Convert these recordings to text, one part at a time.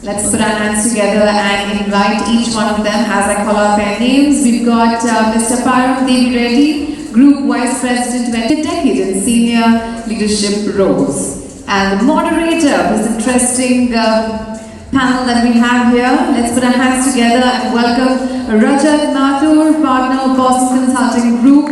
Let's put our hands together and invite each one of them as I call out their names. We've got Mr. 𝗵𝗏𝗍𝗍, Group Vice President, 20 decade in senior leadership roles. And the moderator of this interesting panel that we have here. Let's put our hands together and welcome 𝗔𝗜 𝗵𝗏𝗍𝗲, partner of Boston Consulting Group,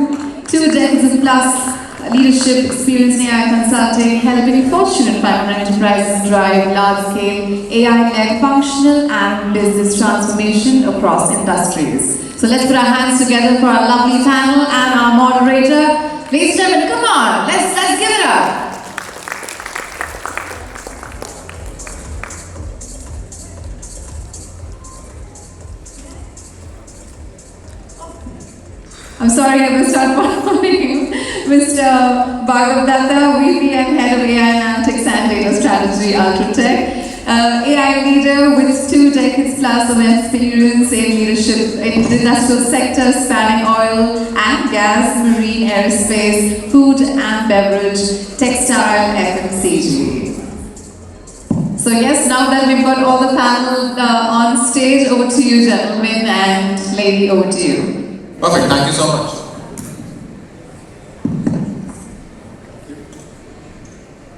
2 decades plus leadership experience in AI consulting, helping Fortune and 500 enterprises drive large-scale AI-led functional and business transformation across industries. So let's put our hands together for our lovely panel and our moderator. Ladies and gentlemen, come on, let's give it up. I'm sorry, I'm going to start following Mr. 𝗵𝗏𝗍𝗲, VP and Head of AI Analytics and Data Strategy, Ultratech. AI leader with 2 decades plus of experience in leadership in the industrial sector spanning oil and gas, marine, aerospace, food and beverage, textile, FMCG. So yes, now that we've got all the panel on stage, over to you gentlemen, and lady, over to you. Perfect, thank you so much.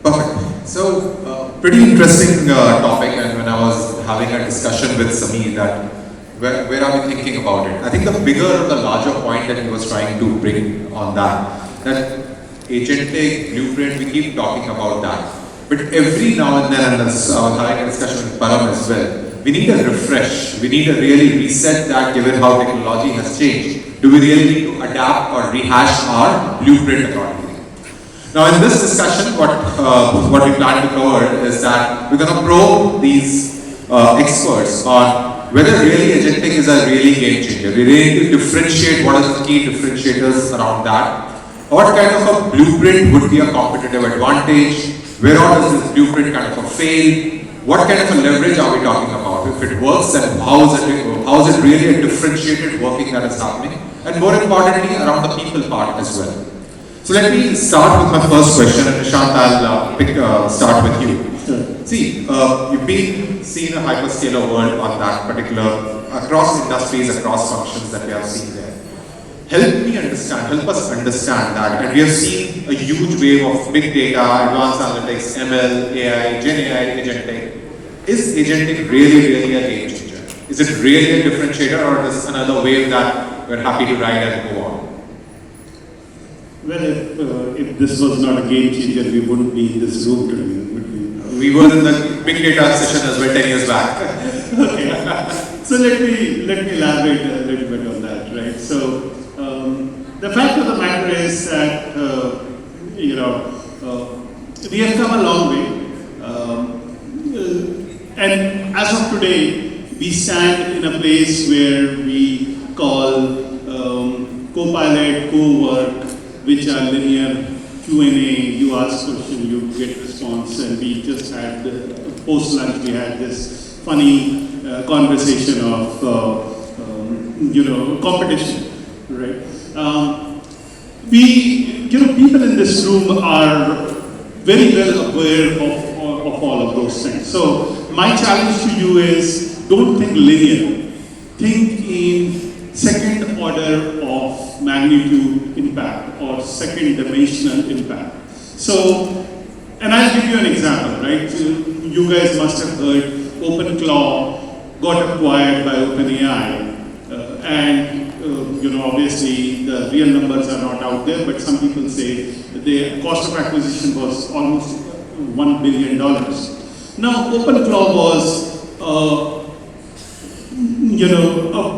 Perfect. So, pretty interesting topic, and when I was having a discussion with Sameer that where are we thinking about it? I think the bigger or the larger point that he was trying to bring on that agentic blueprint, we keep talking about that. But every now and then, and I was having a discussion with Param as well, we need a refresh. We need to really reset that given how technology has changed. Do we really need to adapt or rehash our blueprint accordingly? Now in this discussion, what we plan to cover is that we're going to probe these experts on whether really agentic is a really game changer. We really need to differentiate what are the key differentiators around that. What kind of a blueprint would be a competitive advantage? Where does this blueprint kind of fail? What kind of a leverage are we talking about? If it works, then how is it really a differentiated working that is happening? And more importantly, around the people part as well. So let me start with my first question, and Nishant, I'll start with you. Sure. See, you've been seeing a hyperscaler world on that particular, across industries, across functions that we have seen there. Help us understand that. And we have seen a huge wave of big data, advanced analytics, ML, AI, Gen AI, agentic. Is agentic really a game changer? Is it really a differentiator, or is this another wave that we're happy to ride and go on? Well, if this was not a game changer, we wouldn't be in this room today, would we? We were in the big data session as well 10 years back. Okay. So let me elaborate a little bit on that, right? So the fact of the matter is that we have come a long way, and as of today, we stand in a place where we call co-pilot, co-work, which are linear Q&A. You ask question, you get response, and we just had post lunch. We had this funny conversation of competition, right? People in this room are very well aware of all of those things. So my challenge to you is, don't think linear. Think in second order of magnitude impact or second dimensional impact. So, and I'll give you an example, right? You guys must have heard OpenClaw got acquired by OpenAI, and obviously the real numbers are not out there, but some people say the cost of acquisition was almost $1 billion. Now, OpenClaw was a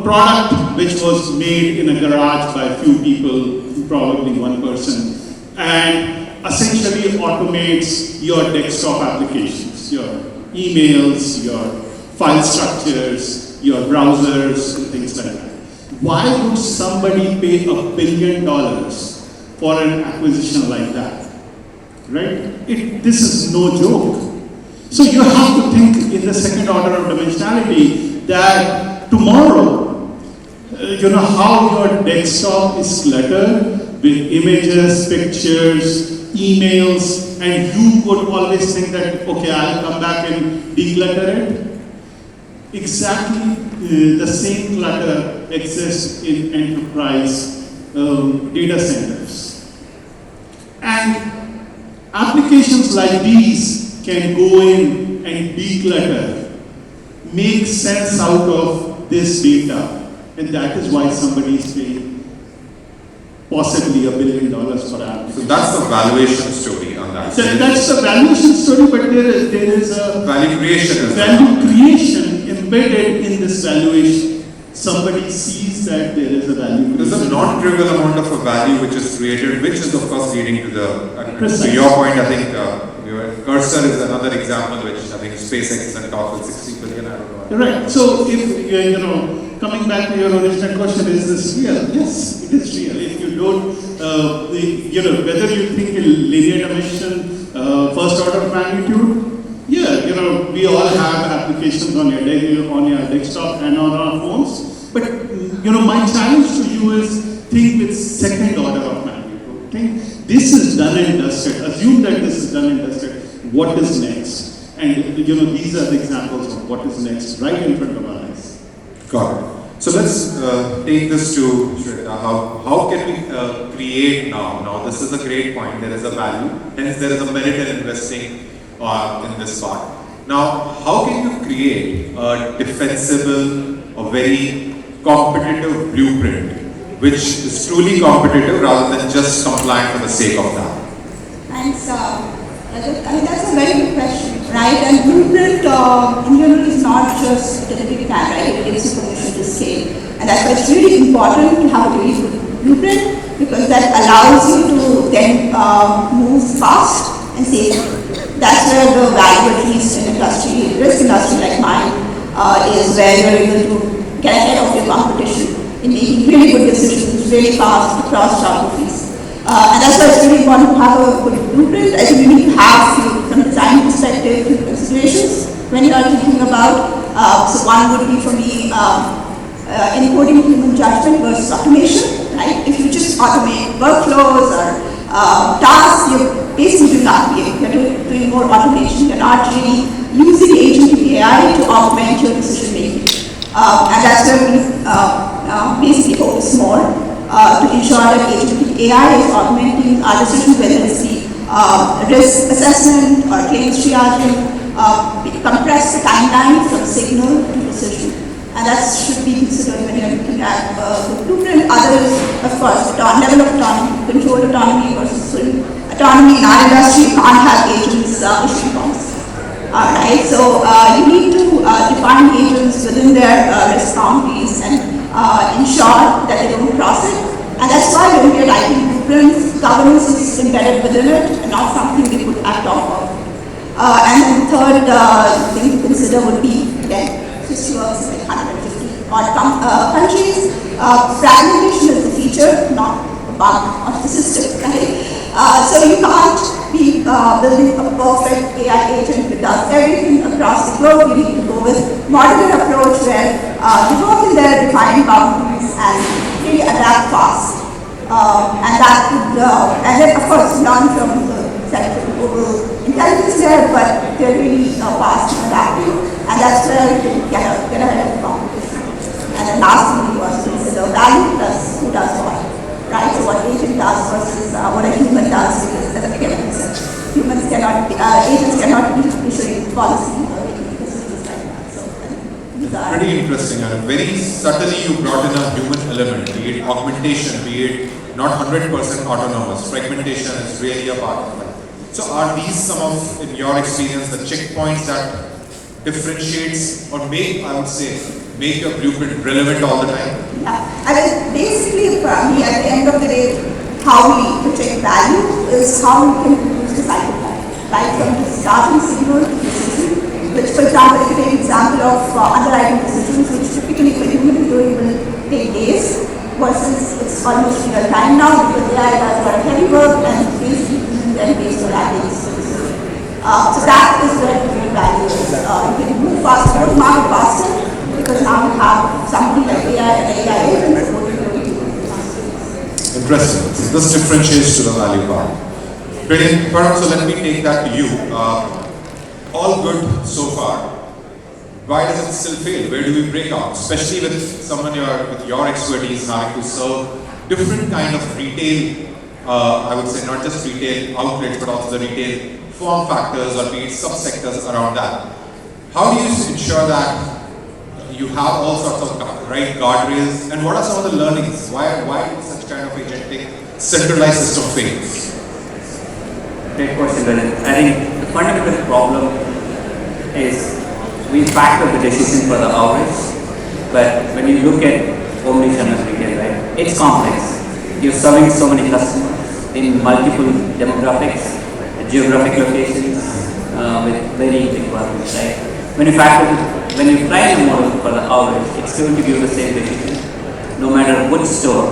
product which was made in a garage by a few people, probably one person, and essentially automates your desktop applications, your emails, your file structures, your browsers, and things like that. Why would somebody pay $1 billion for an acquisition like that? Right? This is no joke. So you have to think in the second order of dimensionality that tomorrow, how your desktop is cluttered with images, pictures, emails, and you would always think that, okay, I'll come back and declutter it. exactly the same clutter exists in enterprise data centers. And applications like these can go in and declutter, make sense out of this data, and that is why somebody is paying possibly $1 billion per application. So that's the valuation story on that. So that's the valuation story, but there is a value creation. Value creation embedded in this valuation. Somebody sees that there is a value. There's a non-trivial amount of a value which is created, which is of course leading to the. To your point, I think Cursor is another example, which I think SpaceX and talk with 60 billion. I don't know. Right. So if coming back to your original question, is this real? Yes, it is real. If you don't, whether you think in linear dimension, first order of magnitude, yeah, we all have applications on your desktop and on our phones. But my challenge to you is think with second order of magnitude. Think this is done and dusted. Assume that this is done and dusted. What is next? And these are the examples of what is next right in front of our eyes. Got it. So let's take this to Shweta. How can we create now? Now this is a great point. There is a value, hence there is a merit in investing in this part. Now, how can you create a defensible, a very competitive blueprint, which is truly competitive rather than just compliant for the sake of that? Thanks. That's a very good question, right? And blueprint in general is not just delivery plan, right? It gives you permission to scale. And that's why it's really important to have a really good blueprint, because that allows you to then move fast and save. That's where the value, at least in industry, risk industry like mine, is where you're able to get ahead of your competition in making really good decisions really fast across geographies. And that's why it's really important to have a good blueprint. I think you need to have, from design perspective, few considerations when you are thinking about. So one would be for me, encoding human judgment versus automation, right? If you just automate workflows or tasks, you're basically doing RPA. You're doing more automation. You're not really using agentic AI to augment your decision making. And that's where we basically focus more to ensure that agentic AI is augmenting our decisions, whether it's the risk assessment or claims triaging, compress the timeline from signal to decision. And that should be considered when you're looking at the blueprint. Others, of course, level of autonomy, controlled autonomy versus full autonomy. In our industry, you can't have agents issuing policy. Alright, so you need to define agents within their risk boundaries and ensure that they don't cross it. And that's why when we're writing blueprints, governance is embedded within it and not something we could act off of. And then the third thing to consider would be, again, this works in 150 odd countries. Fragmentation is the feature, not the bug of the system, right? So you can't be building a perfect AI agent that does everything across the globe. You need to go with modular approach where you work in their defined boundaries and really adapt fast. And that would, and then of course learn from the central global intelligence there, but they're really fast in adapting. And that's where you can get ahead of the competition. And then lastly, you also consider value plus who does what. Right, so what agent does versus what a human does, because as again, humans cannot, agents cannot be issuing policy or making decisions like that. So these are pretty interesting, and very subtly you brought in a human element, be it augmentation, be it not 100% autonomous. Fragmentation is really a part of it. So are these some of, in your experience, the checkpoints that differentiates or make, I would say, make your blueprint relevant all the time? Yeah, I mean, basically for me, at the end of the day, how we project value is how we can reduce the cycle time, right? From the starting signal to decision, which, for example, if you take an example of underwriting decisions, which typically for human doing will take days, versus it's almost real time now because AI does a lot of heavy work and basically then based on that decision. So that is where the real value is. You can move faster, go to market faster, because now we have something like AI and AI agents supporting the Interesting. So this differentiates to the value part. Brilliant. So let me take that to you. All good so far. why does it still fail? Where do we break out? Especially with someone with your expertise having to serve different kind of retail, I would say not just retail outlets, but also the retail form factors or be it subsectors around that. How do you ensure that you have all sorts of right guardrails, and what are some of the learnings? Why do such kind of agentic centralized system fail? Great question, Rajat. I think the fundamental problem is we factor the decision for the hours, but when you look at omnichannel retail, right, it's complex. You're serving so many customers in multiple demographics, geographic locations, with very requirements, right? When you try the model for the hours, it's going to give the same decision, no matter which store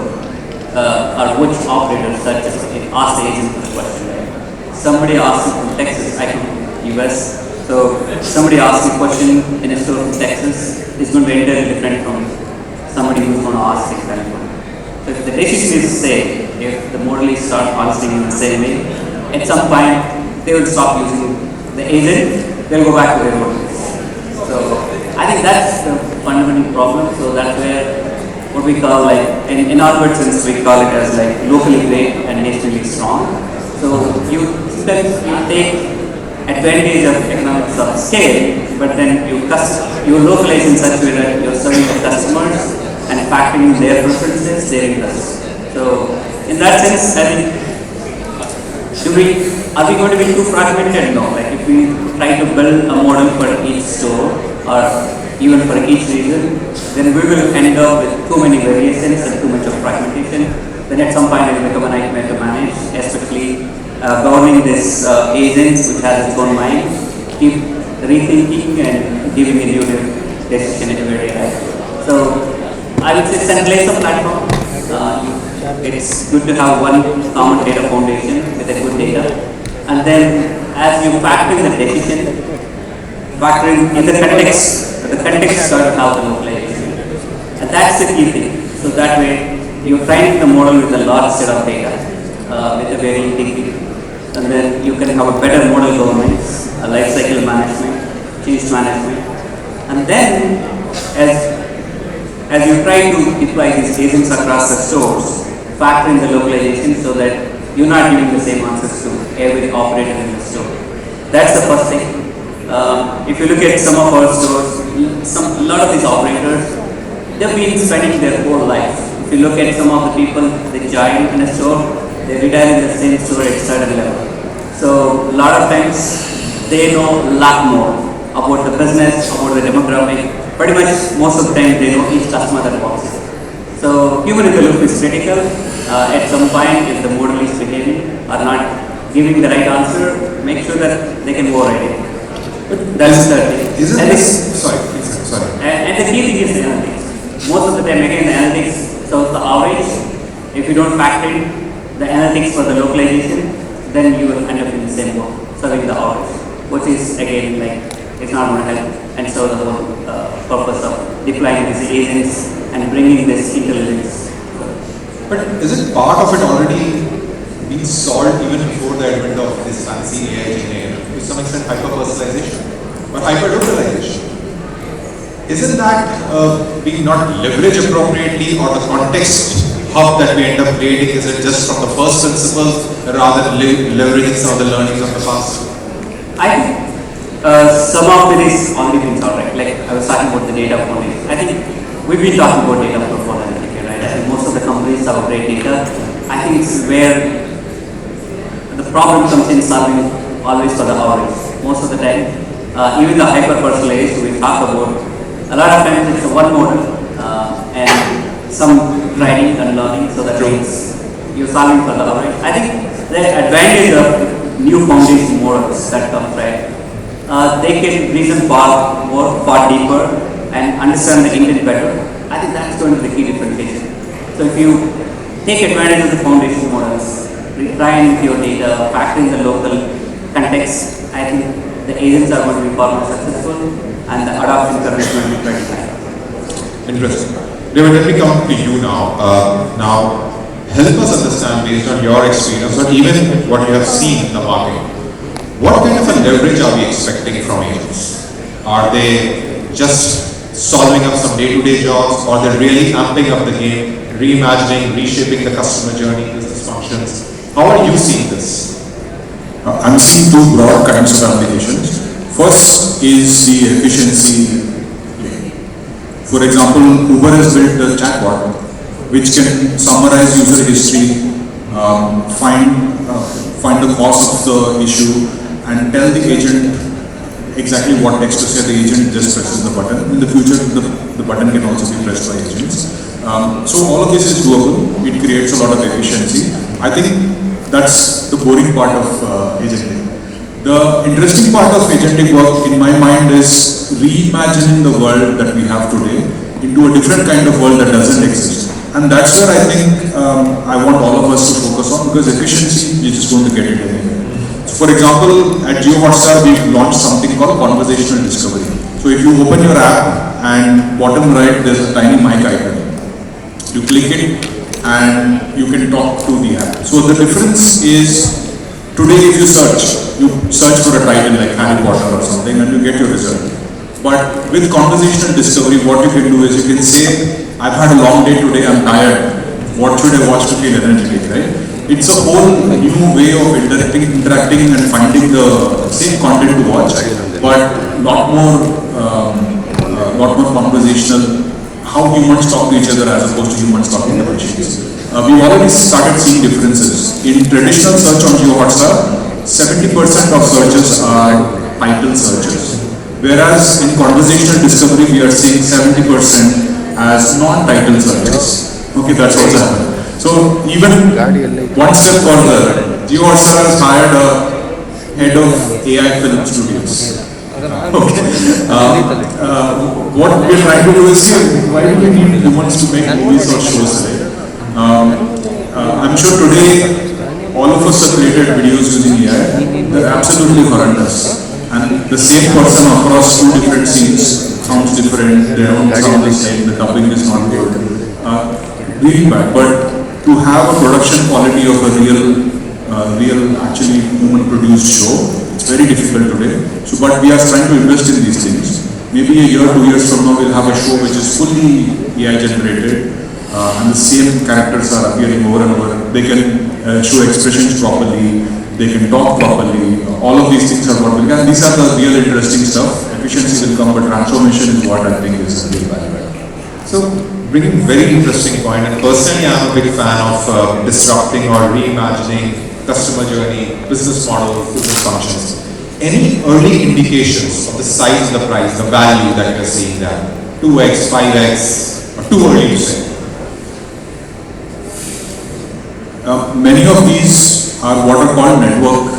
or which operator such as ask the agent for the question. Right? Somebody asks you from Texas, I come from US. So somebody asks a question in a store from Texas is going to be entirely different from somebody who's going to ask the exact one. So if the decision is the same, if the model start answering in the same way, at some point they will stop using the agent, they'll go back to their own place. So I think that's the fundamental problem. So that's where what we call in our sense we call it as locally great and nationally strong. So you take advantage of economics of scale, but then you localize in such a way that you're serving the customers and factoring their preferences, their interests. So in that sense, I think, are we going to be too fragmented? No. If we try to build a model for each store or even for each region, then we will end up with too many variations and too much of fragmentation. Then at some point it will become a nightmare to manage, especially governing this agents which has its own mind, keep rethinking and giving a new decision every day. Right? So I would say centralize the platform. It's good to have one common data foundation with a good data, and then as you factor in the decision, factoring in the context sort of how the localization, and that's the key thing. So that way you train the model with a large set of data, with a very thinking, and then you can have a better model governance, a life cycle management, change management, and then as you try to deploy these agents across the stores, factor in the localization so that you're not giving the same answers to every operator in the store. That's the first thing. If you look at some of our stores, a lot of these operators, they've been spending their whole life. If you look at some of the people, the giant in a store, they retire in the same store at a certain level. So a lot of times they know a lot more about the business, about the demographic. Pretty much most of the time they know each customer that walks in. So human in the loop is critical. At some point, if the model is behaving or not giving the right answer, make sure that they can override it. That's the thing. Sorry. And the key thing is the analytics. Most of the time, again, the analytics shows the average. If you don't factor in the analytics for the localization, then you will end up in the same boat, serving the average, which is again it's not going to help and serve the whole purpose of deploying these agents and bringing this intelligence. But isn't part of it already being solved even before the advent of this fancy AI engineering? To some extent, hyper-personalization or hyper-localization. Isn't that being not leveraged appropriately, or the context hub that we end up creating, is it just from the first principles rather than leveraging some of the learnings of the past? I think some of it is already been solved, right? Like I was talking about the data foundation. I think we've been talking about data for analytics, right? I think most of the companies have great data. I think it's where the problem comes in solving always for the average. Most of the time, even the hyper-personalized we talk about, a lot of times it's a one model and some training and learning, so that means you're solving for the average. I think the advantage of new foundation models that come, right? They can reason far more, far deeper, and understand the intent better. I think that's going to be the key differentiation. So if you take advantage of the foundation models, retry with your data, factor in the local context, I think the agents are going to be far more successful and the adoption curve is going to be pretty high. Interesting. David, let me come to you now. Now, help us understand, based on your experience or even what you have seen in the market, what kind of a leverage are we expecting from agents? Are they just solving up some day-to-day jobs, or they're really amping up the game, reimagining, reshaping the customer journey, business functions. How are you seeing this? I'm seeing two broad kinds of applications. First is the efficiency play. For example, Uber has built a chatbot which can summarize user history, find the cause of the issue, and tell the agent exactly what text to say. The agent just presses the button. In the future, the button can also be pressed by agents. So all of this is doable. It creates a lot of efficiency. I think that's the boring part of agenting. The interesting part of agentic work in my mind is reimagining the world that we have today into a different kind of world that doesn't exist. And that's where I think I want all of us to focus on, because efficiency, you're just going to get it anywhere. So for example, at 𝗕𝗏𝗃𝗏 we've launched something called conversational discovery. So if you open your app and bottom right there's a tiny mic icon. You click it and you can talk to the app. So the difference is, today if you search for a title like Harry Potter or something and you get your result. But with conversational discovery, what you can do is you can say, I've had a long day today, I'm tired. What should I watch to feel energetic, right? It's a whole new way of interacting and finding the same content to watch, but lot more conversational, how humans talk to each other as opposed to humans talking to machines. We've already started seeing differences. In traditional search on 𝗕𝗏𝗃𝗏, 70% of searches are title searches. Whereas in conversational discovery, we are seeing 70% as non-title searches. Okay, that's what's happened. So even one step further, 𝗕𝗏𝗃𝗏 has hired a head of AI film studios. Okay. What we're trying to do is, why do we need humans to make movies or shows, right? I'm sure today all of us have created videos using AI. They're absolutely horrendous. And the same person across two different scenes sounds different, they don't sound the same, the dubbing is not good. Really bad. But to have a production quality of a real actually human produced show, it's very difficult today. So, but we are trying to invest in these things. Maybe a year, 2 years from now, we'll have a show which is fully AI generated. And the same characters are appearing over and over. They can show expressions properly, they can talk properly. All of these things are what will come. These are the real interesting stuff. Efficiency will come, but transformation is what I think is the real value. So, bringing very interesting point, and personally I'm a big fan of disrupting or reimagining customer journey, business models, business functions. Any early indications of the size, the price, the value that you're seeing there? 2x, 5x, or too early to say? Many of these are what are called network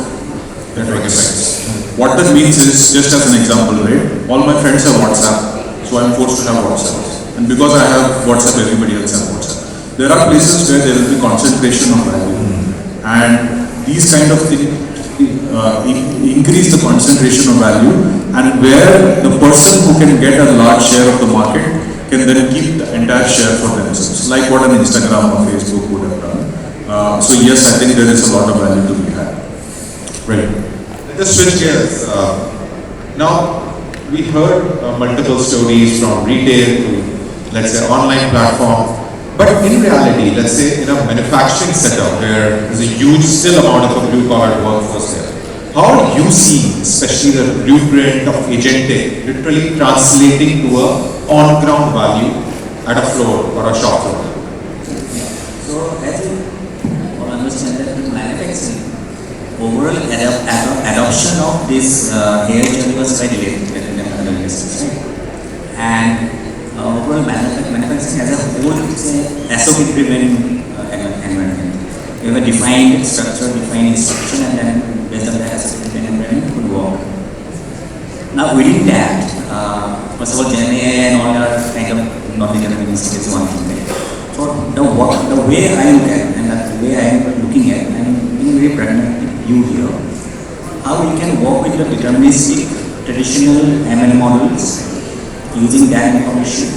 effects. What that means is, just as an example, right? All my friends have WhatsApp, so I'm forced to have WhatsApp. And because I have WhatsApp, everybody else has WhatsApp. There are places where there will be concentration of value. And these kind of things increase the concentration of value, and where the person who can get a large share of the market can then keep the entire share for themselves, like what an Instagram or Facebook would have done. So yes, I think there is a lot of value to be had. Right. Let's switch gears. Now, we heard multiple stories from retail to, let's say, online platform. But in reality, let's say in a manufacturing setup where there's a huge still amount of a blue-collar workforce there, how are you seeing, especially the blueprint of agentic, literally translating to a on-ground value at a floor or a shop floor? So, as you all understand that in manufacturing, overall adoption of this AI journey was very late in the industry, right? And overall manufacturing as a whole is an SOP-driven environment. You have a defined structure, defined instruction, and then based on that SOP-driven environment could work. Now within that, first of all, Gen AI and all are kind of not determining is one thing. Right? So the way I look at, and the way I am looking at, and in a very pragmatic view here, how we can work with the deterministic traditional ML models, using that information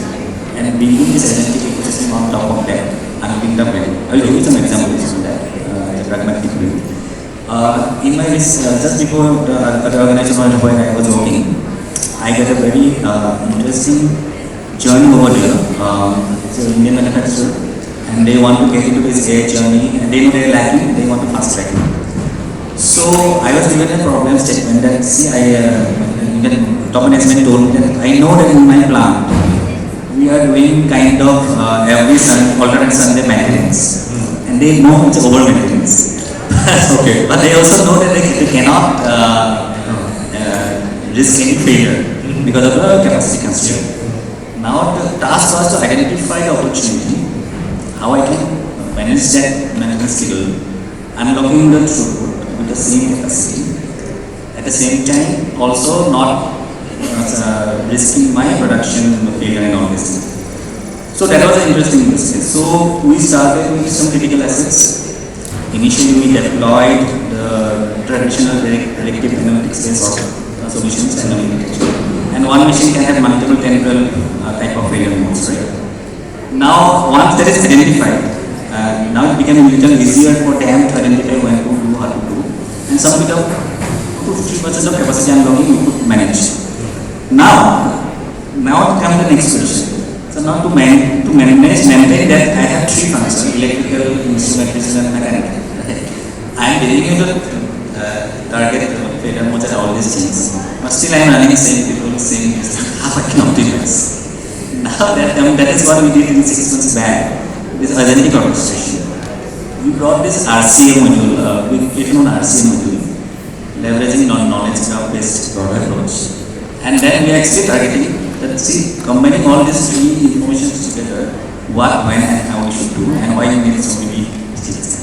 and building this agentic ecosystem on top of that and building the value. I will give you some examples of that in a pragmatic view. In my just before the other organization where I was working, I got a very interesting journey over there. It's an Indian manufacturer, and they want to get into this AI journey, and they know they're lacking, they want to fast track it. So I was given a problem statement that, see, top management told me that I know that in my plant, we are doing kind of every alternate Sunday maintenance, and they know it's over maintenance. Okay. But they also know that they cannot risk any failure because of the capacity constraint. Now the task was to identify the opportunity, how I can manage that management skill, unlocking the throughput with the same capacity. At the same time, also not risking my production failure and all this thing. So that was an interesting business. So we started with some critical assets. Initially, we deployed the traditional predictive analytics based solutions and architecture. And one machine can have multiple temporal type of failure modes, right? Now, once that is identified, now it became a little easier for them to identify when to do, how to do. And some bit of 2-3% of capacity unlocking we could manage. Now it comes to the next question. So now to maintain that, I have three functions: electrical, instrumentation, and mechanical. I am dealing with the target, failure modes, and all these things. But still I am running the same people, same how I can optimize. Now that is what we did in 6 months back, this agentic orchestration. We brought this 𝗕𝗃 module, it's known 𝗕𝗃 module, leveraging knowledge graph-based approach. And then we are actually targeting that, see, combining all these three informations together, what, when, and how we should do, and why we need so many things.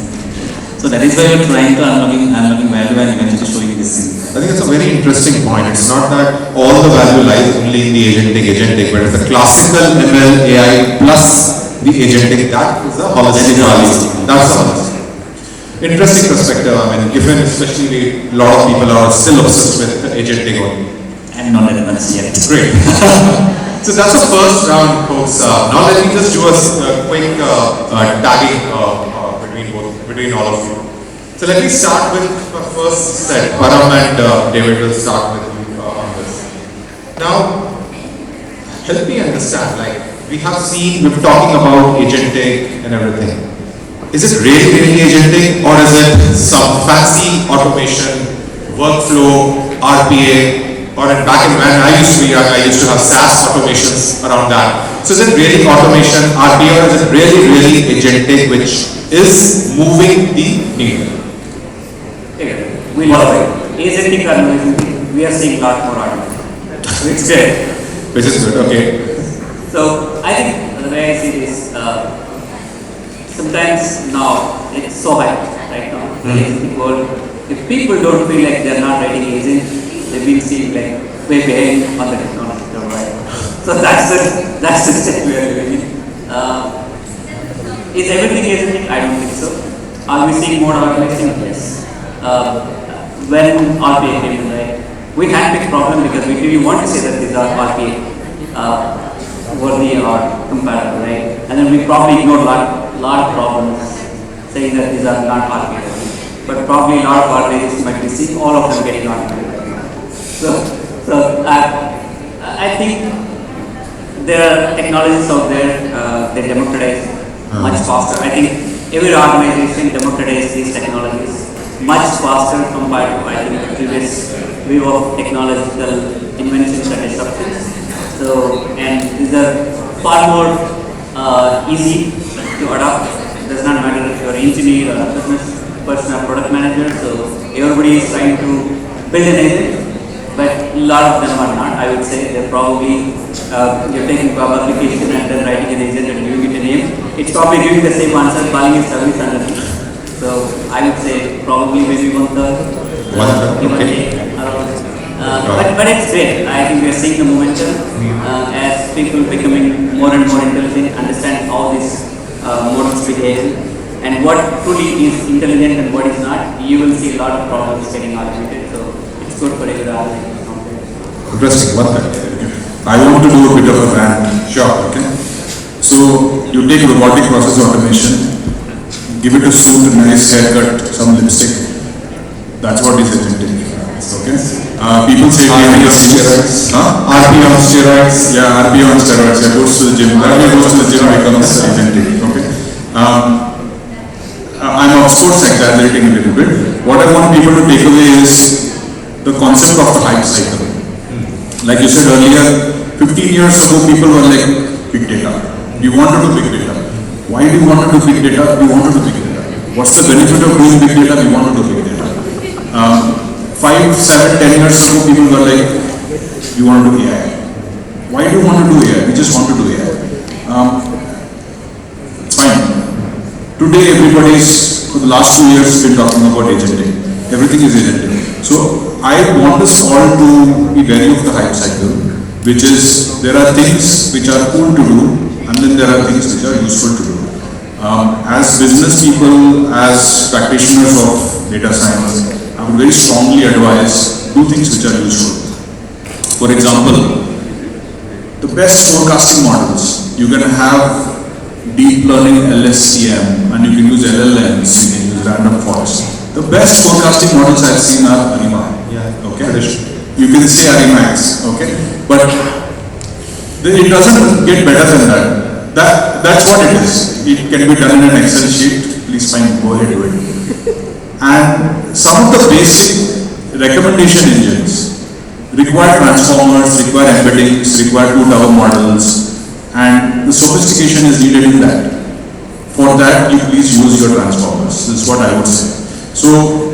So that is why we are trying to unlocking value and eventually showing this thing. I think it's a very interesting point. It's not that all the value lies only in the agentic, but it's the classical ML AI plus the agentic. That is the holistic value. That's the holistic. Interesting perspective. I mean, given especially a lot of people are still obsessed with agentic only. I'm not advanced yet. Great. So that's the first round, folks. Now let me just do a quick tagging between all of you. So let me start with the first set. Param and David will start with you on this. Now, help me understand. Like we're talking about agentic and everything. Is it really agentic, or is it some fancy automation, workflow, RPA? Or back in when I used to be young, I used to have SaaS automations around that. So is it really automation, RPA, or is it really agentic, which is moving the needle? We love it. Agentic or no agentic, we are seeing a lot more automation. It's great. Which is good, okay. So I think the way I see this, sometimes now it's so high right now in the agentic world. If people don't feel like they're not writing agent, they've been seeing like way behind on the technology curve, right? So that's the step we are living in. Is everything agentic? I don't think so. Are we seeing more automation? Yes. When RPA came in, right? We handpicked problem because we really want to say that these are RPA worthy or comparable, right? And then we probably ignored a lot of problems saying that these are not RPA worthy. But probably a lot of organizations might be seeing all of them getting automated. So I think there are technologies out there, they democratize much faster. I think every organization democratizes these technologies much faster compared to, I think, the previous view of technological inventions and disruptions. So, and these are far more easy to adopt. It does not matter if you're an engineer or a business person or product manager. So everybody is trying to build an agent. But a lot of them are not. I would say they're probably, you're taking web application and then writing an agent and giving it a name. It's probably giving the same answer, calling it service underneath. So I would say probably maybe 1/3. Okay. But it's great. I think we are seeing the momentum as people becoming more and more intelligent, understand how these models behave, and what truly is intelligent and what is not. You will see a lot of problems getting automated. So it's good for every organization. Interesting. One thing. I want to do a bit of a rant. Sure. Okay. So you take robotic process automation, give it a suit, a nice haircut, some lipstick. That's what is agentic. Okay. People say RP on steroids. RP on steroids. Yeah, RP on steroids. Yeah, goes to the gym. Whenever goes to the gym, becomes agentic. Okay. I'm of course exaggerating a little bit. What I want people to take away is the concept of the hype cycle. Like you said earlier, 15 years ago, people were like, big data. We want to do big data. Why do you want to do big data? We want to do big data. What's the benefit of doing big data? We want to do big data. 5, 7, 10 years ago, people were like, we want to do AI. Why do you want to do AI? We just want to do AI. It's fine. Today, everybody's, for the last 2 years, been talking about agentic. Everything is agentic. So, I want us all to be wary of the hype cycle, which is, there are things which are cool to do, and then there are things which are useful to do. As business people, as practitioners of data science, I would very strongly advise do things which are useful. For example, the best forecasting models, you can have deep learning LSTM, and you can use LLMs, you can use random forests. The best forecasting models I've seen are Arima. Yeah. Okay. You can say Arimax. Okay. But it doesn't get better than that. That's what it is. It can be done in an Excel sheet. Please fine, go ahead with it. And some of the basic recommendation engines require transformers, require embeddings, require 2-tower models, and the sophistication is needed in that. For that, you please use your transformers. This is what I would say. So,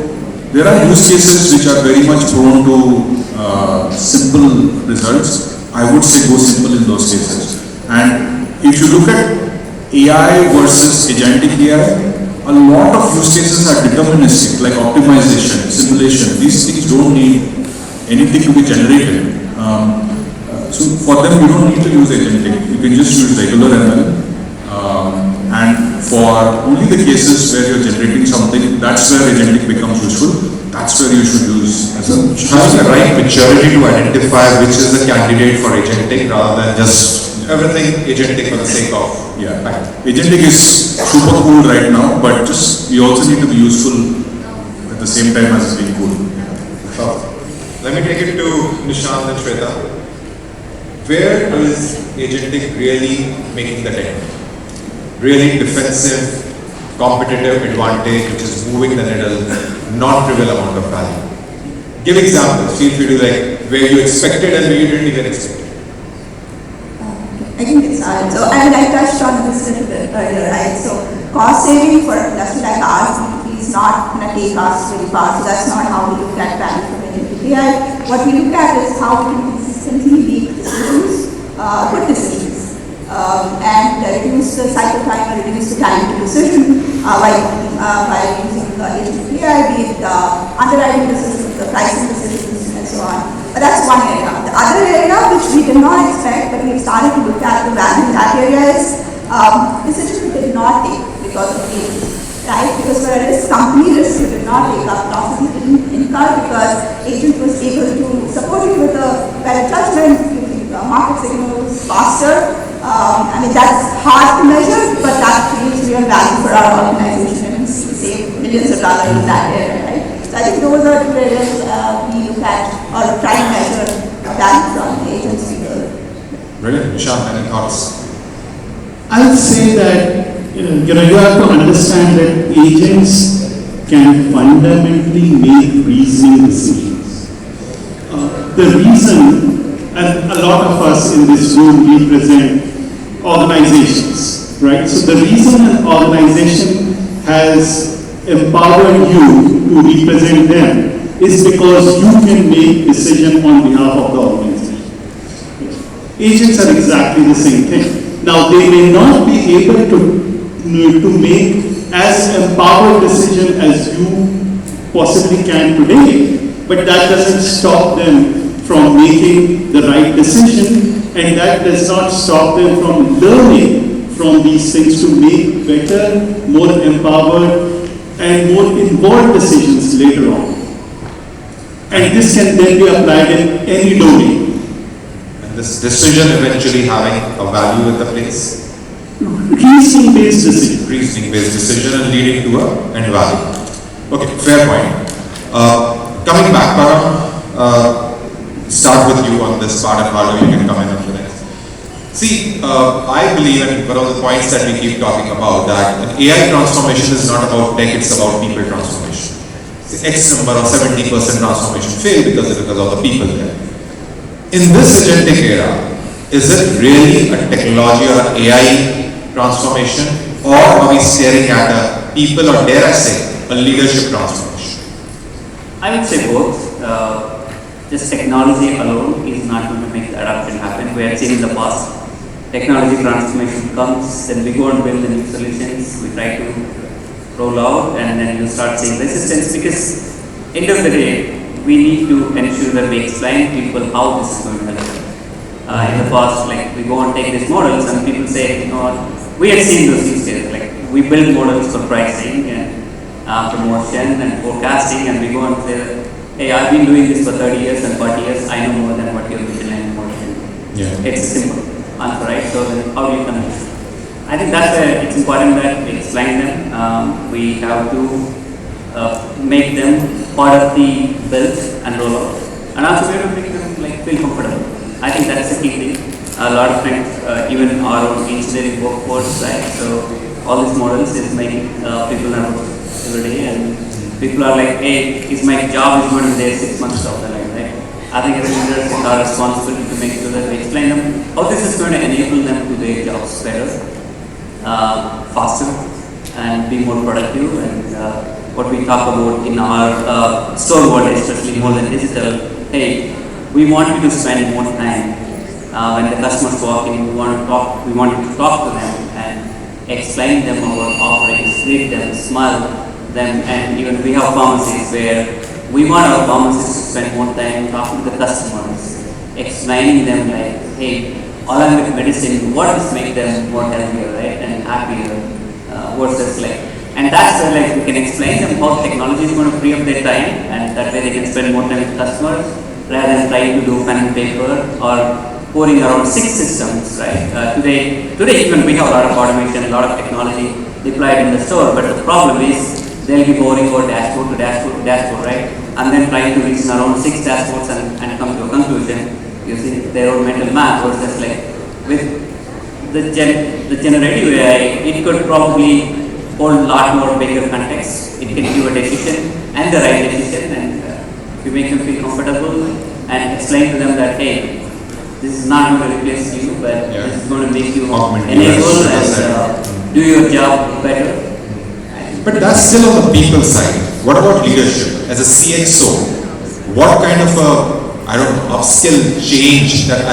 there are use cases which are very much prone to simple results. I would say go simple in those cases. And if you look at AI versus agentic AI, a lot of use cases are deterministic, like optimization, simulation. These things don't need anything to be generated. So for them, you don't need to use agentic. You can just use regular ML. And for only the cases where you're generating something, that's where agentic becomes useful. That's where you should use. Having the right maturity to identify which is the candidate for agentic rather than just everything agentic for the sake of. Yeah, agentic is super cool right now, but just we also need to be useful at the same time as being cool. Let me take it to Nishant and Shweta. Where is agentic really making the dent? Really defensive, competitive advantage which is moving the needle, non-trivial amount of value. Give examples, feel free to like where you expected and where you didn't even expect. I think it's hard. So, and I touched on this a little bit earlier, right? So, cost saving for an industry like ours is not going to take us very far. So, that's not how we look at value from AI. What we look at is how we can consistently make decisions, good decisions, and reduce the cycle time or reduce the time to decision by using the AI, be it underwriting decisions, the pricing decisions, and so on. But that's one area. The other area which we did not expect, but we started to look at the value in that area is decisions we did not take because of agents, right? Because for a risk company, risk we did not take up, losses we didn't incur because agent was able to support you with a better judgment, using market signals faster. I mean, that's hard to measure, but that creates real value for our organization and save millions of dollars in that area, right? So I think those are two areas we look at or try to measure value from agents. Brilliant. Nishant, any thoughts? I would say that you have to understand that agents can fundamentally make reasoning decisions. The reason, and a lot of us in this room represent organizations, right? So the reason an organization has empowered you to represent them is because you can make decisions on behalf of the organization. Agents are exactly the same thing. Now they may not be able to make as empowered decision as you possibly can today, but that doesn't stop them from making the right decision, and that does not stop them from learning from these things to make better, more empowered, and more involved decisions later on. And this can then be applied in any domain. And this decision eventually having a value in the place? Reasoning-based decision. Reasoning-based decision and leading to a end value. Okay, fair point. Coming back, Param, start with you on this part, and Balu, you can come in after that. See, I believe, and one of the points that we keep talking about, that an AI transformation is not about tech, it's about people transformation. The X number of 70% transformation failed because of the people there. In this agentic era, is it really a technology or an AI transformation, or are we staring at a people, or dare I say, a leadership transformation? I would say both. Just technology alone is not going to make the adoption happen. We have seen in the past, technology transformation comes, then we go and build the new solutions, we try to roll out, and then you start seeing resistance, because end of the day, we need to ensure that we explain to people how this is going to help. In the past, like, we go and take these models and people say, you know what, we have seen those use cases, like we build models for pricing and promotion and forecasting, and we go and say, hey, I've been doing this for 30 years and 40 years, I know more than what your vision and motion. Yeah. It's a simple answer, right? So then how do you convince? I think that's where it's important that we explain them. We have to make them part of the build and roll out. And also we have to make them like feel comfortable. I think that's the key thing. A lot of times, even our own engineering workforce, right? So all these models is making people nervous every day, and people are like, hey, is my job is going to be there 6 months down the line, right? I think as leaders, it's our responsibility to make sure that we explain them how this is going to enable them to do their jobs better, faster, and be more productive. And what we talk about in our store world, especially more than digital, hey, we want you to spend more time when the customers walk in. We want you to talk to them and explain them our offerings, greet them, smile them, and even we have pharmacies where we want our pharmacists to spend more time talking to the customers, explaining them like, hey, along with medicine, what does make them more healthier, right, and happier, versus like, and that's where like we can explain them how technology is going to free up their time, and that way they can spend more time with customers rather than trying to do pen and paper or pouring around 6 systems, right? Today even we have a lot of automation, a lot of technology deployed in the store, but the problem is they'll be boring over dashboard to dashboard to dashboard, right? And then trying to reason around 6 dashboards and come to a conclusion using their own mental math, versus like with the generative AI, it could probably hold a lot more bigger context. It can give a decision and the right decision, and we make them feel comfortable and explain to them that, hey, this is not going to replace you, but this is going to make you enable and do your job better. But that's still on the people side. What about leadership? As a CXO, what kind of upskill change that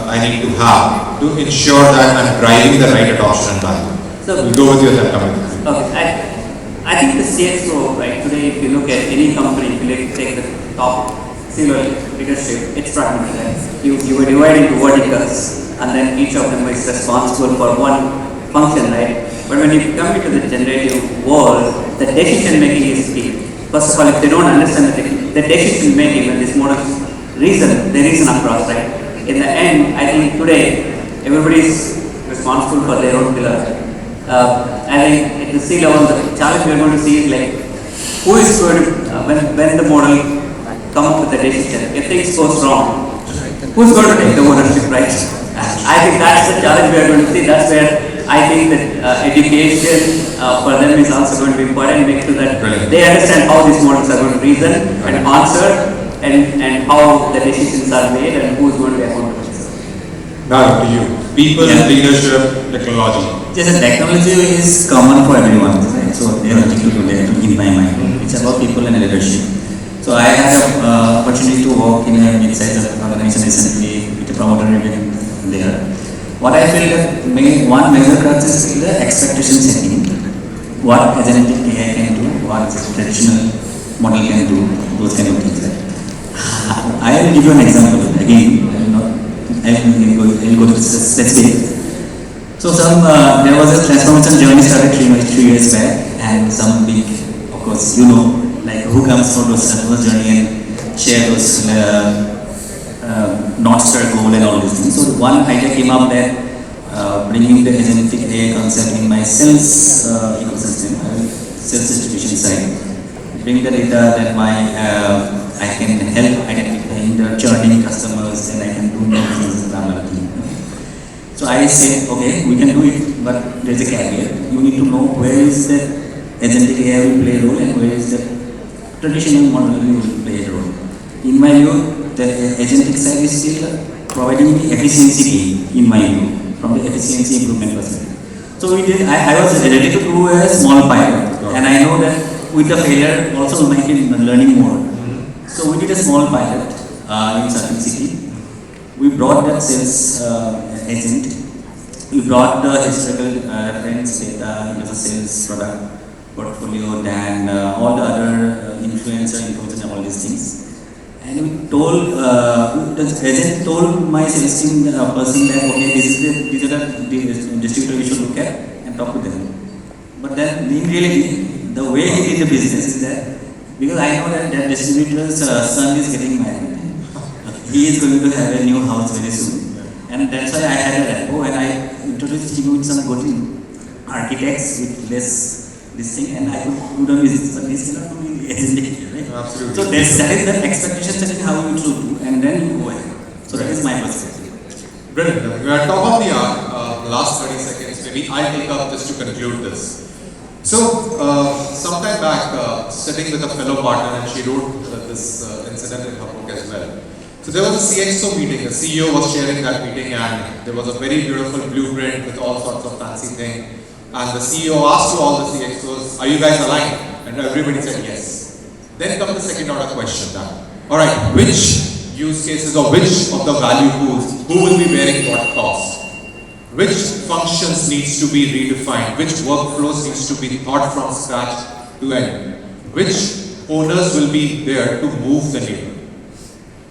I need to have to ensure that I'm driving the right adoption and value? So we'll go with you at that comment. Okay, I think the CXO, right, today if you look at any company, if you take the top C-level leadership, it's fragmented, right? You were divided into verticals, and then each of them is responsible for one function, right? But when you come into the generative world, the decision making is key. First of all, if they don't understand the decision making when this model they reason across, right? In the end, I think today everybody is responsible for their own pillar. I think at the C level, the challenge we are going to see is like, who is going to when the model come up with a decision, if things goes wrong, who's going to take the ownership, right? I think that's the challenge we are going to see. That's where I think that education for them is also going to be important, make sure that they understand how these models are going to reason and answer, and how the decisions are made and who is going to be accountable. Now to you. People, leadership, technology. Yes, the technology is common for everyone, right? So they are nothing to do there in my mind. It's about people and leadership. So I had an opportunity to work in a mid-sized organization recently with a promoter even there. What I feel that one major crux is the expectation setting. What agentic AI can do, what traditional model can do, those kind of things. Right? I will give you an example. Again, I will go to specific. So there was a transformation journey started 3 years back, and some big, of course, like who comes for those journey and share those North Star goal and all these things. So one idea came up that bringing the agentic AI concept in my sales ecosystem, sales distribution side. bring the data, then I can help identifying the churning customers, and I can do more things in our team. So I said, okay, we can do it, but there's a caveat. You need to know where is the agentic AI will play a role and where is the traditional model will play a role. In my view, the agentic side is still providing the efficiency gain, in my view, from the efficiency improvement perspective. So we did, I was ready to do a small pilot, and I know that with the failure also we might be learning more. So we did a small pilot in certain city. We brought that sales agent. We brought the historical reference data into the sales product portfolio, then all the other influencer and all these things. And we told, the agent told my sales team person that, okay, these are the distributor we should look at and talk to them. But then in reality, the way he did the business is that, because I know that that distributor's son is getting married. He is going to have a new house very soon. And that's why I had a repo, and I introduced him with some good architects with this thing, and I could do business, but this cannot do the agentic, right? Absolutely. So that is the expectation setting how we should do, and then you go ahead. So that is my perspective. Brilliant. We are top of the hour. The last 30 seconds, maybe I'll take up just to conclude this. So, sometime back, sitting with a fellow partner, and she wrote this incident in her book as well. So there was a CXO meeting, the CEO was chairing that meeting, and there was a very beautiful blueprint with all sorts of fancy things. And the CEO asked to all the CXOs, are you guys aligned? And everybody said yes. Then comes the second order question now. Alright, which use cases or which of the value pools, who will be bearing what cost? Which functions needs to be redefined? Which workflows needs to be thought from scratch to end? Which owners will be there to move the needle?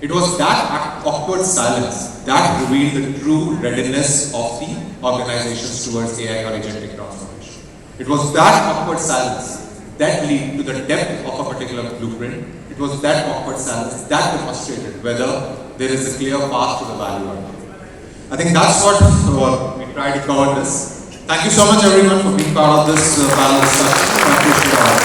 It was that awkward silence that revealed the true readiness of the organizations towards AI or agentic transformation. It was that awkward silence that led to the depth of a particular blueprint. It was that awkward silence that demonstrated whether there is a clear path to the value or not. I think that's what we tried to cover this. Thank you so much everyone for being part of this panel discussion. I appreciate it all.